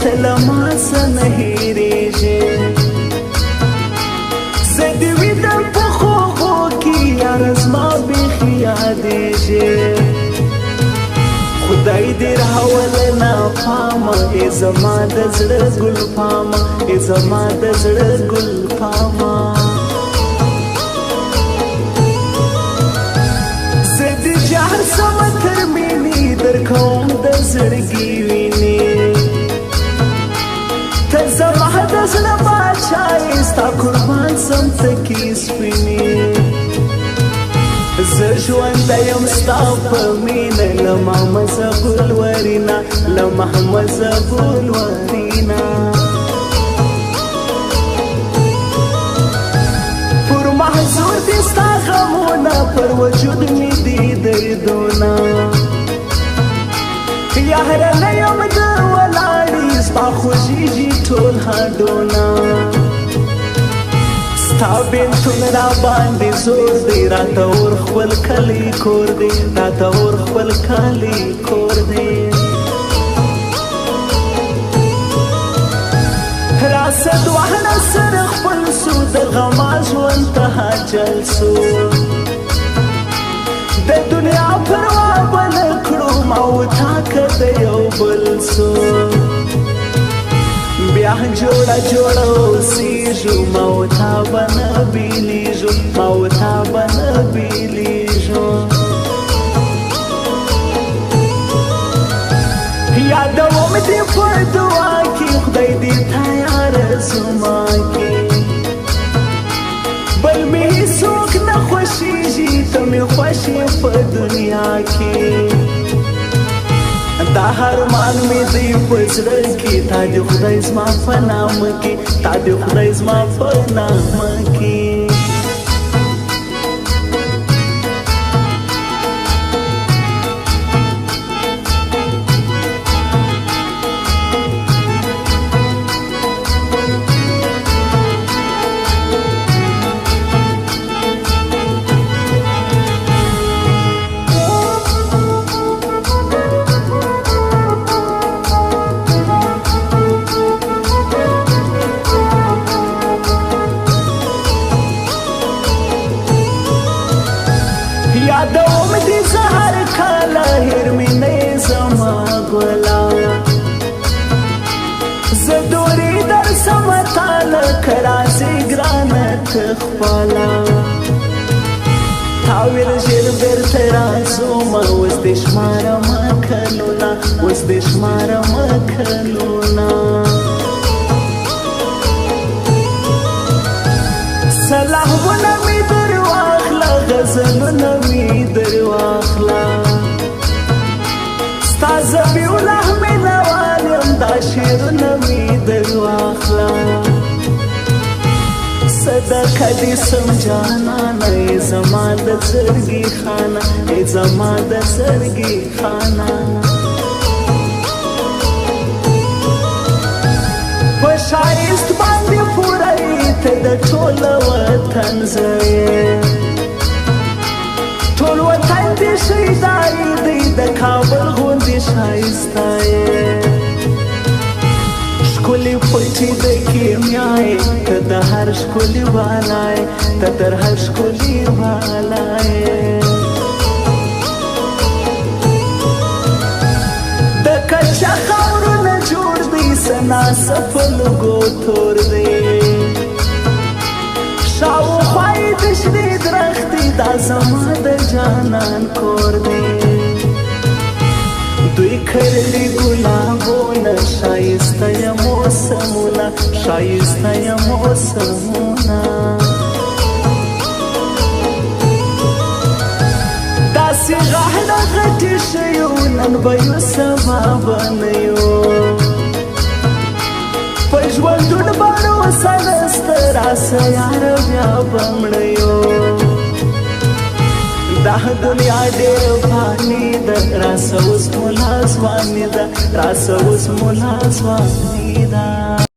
ته له ما څه نه هېرېږې زه دې ویدم په خوبو کې یاره زما بیخي یادېږې خدای دې راوله ناپامه ای زما د زړه ګل پامه ای زما د زړه ګل پامه زه دې جهر سمه تر مینې درکوم د زړګي وینې ته زما د زړه باچا یې ستا قربان سم تکي سپینې زه ژوندی یم ستا په مینه له محمد زبول ورینه له محمد زبول ورینه پر محضور دي ستا غمونه پر وجود مې دي دردونه یاره یم د ولاړې ستا خوږېږي ټول هډونه ستا بېلتون را باندې زور دی راته اور خپل کلی کور دی راته اور خپل کلی کور دی راسه دواړه سره خپل سو د غما ژوند ته حاجل سو د دنیا پروا به نه کړو ما و تا که د یو بل سو بیا جوړه جوړه اوسېږو ما و تا به نه بېلېږو ما و تا به نه بېلېږو یادوم دې په دعا کې خدای دې تیاره زما کې بل مې هېڅوک نه خوښېږي ته مې خوښ یې په دنیا کې دا هرمان مې دی په زړه کې تا دې خدای زما په نامه کې تا دې خدای زما په نامه کې یادوم دې زه هر کله هېر مې نه یې زما ګله زه دورې درسمه تا لکه راځې ګرانه ته خپله تا ویل ژر بېرته راځومه اوس دې شمارمه کلونه اوس دې شمارمه کلونه سلامونه مې در واخله غزلونه مې در واخله ستا زبیونه مې نوال یم دا شعرونه مې در واخله صدقه دې سم جانانه ای زما د زړګي خانه ای زما د زړګي خانه په ښایست باندې پوره یې ته د ټول وطن زه ټول وطن دې شیدایي دی د کابل غوندې ښایسته یې ښکلې پټې د کیمیا یې ته د هر ښکلي بالا یې ته تر هر ښکلي بالا یې د کچه خاورو نه جوړ دی سناسه په لوګو تور دی شاوخوا یې د شنې درختې دا زما د جانان کور دی دوی کرلي ګلابونه ښایسته یې موسمونه ښایسته یې موسمونه داسې غاړه غټې شیو نن به یو سبا به نه یو په ژوندون بروسه نسته راسه یاره بیا به مړه یو دا دنیا ډېر فاني ده راسه اوس مو لا ځواني ده راسه اوس مو لا ځواني ده